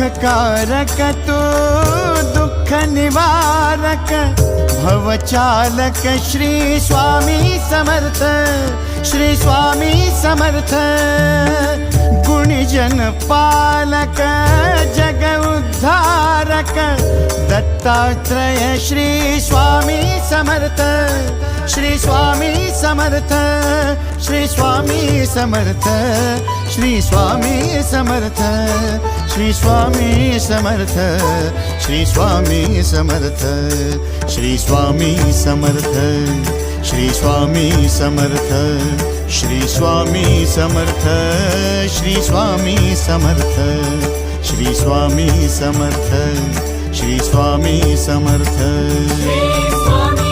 सुखकारक तू दुःख निवारक भवचालक श्री स्वामी समर्थ, श्री स्वामी समर्थ। गुणीजन पालक जग उद्धारक दत्तात्रेय श्री स्वामी समर्थ, श्री स्वामी समर्थ, श्री स्वामी समर्थ, श्री स्वामी समर्थ, श्री स्वामी समर्थ, श्री स्वामी समर्थ, श्री स्वामी समर्थ, श्री स्वामी समर्थ, श्री स्वामी समर्थ, श्री स्वामी समर्थ, श्री स्वामी समर्थ, श्री स्वामी समर्थ, श्री स्वामी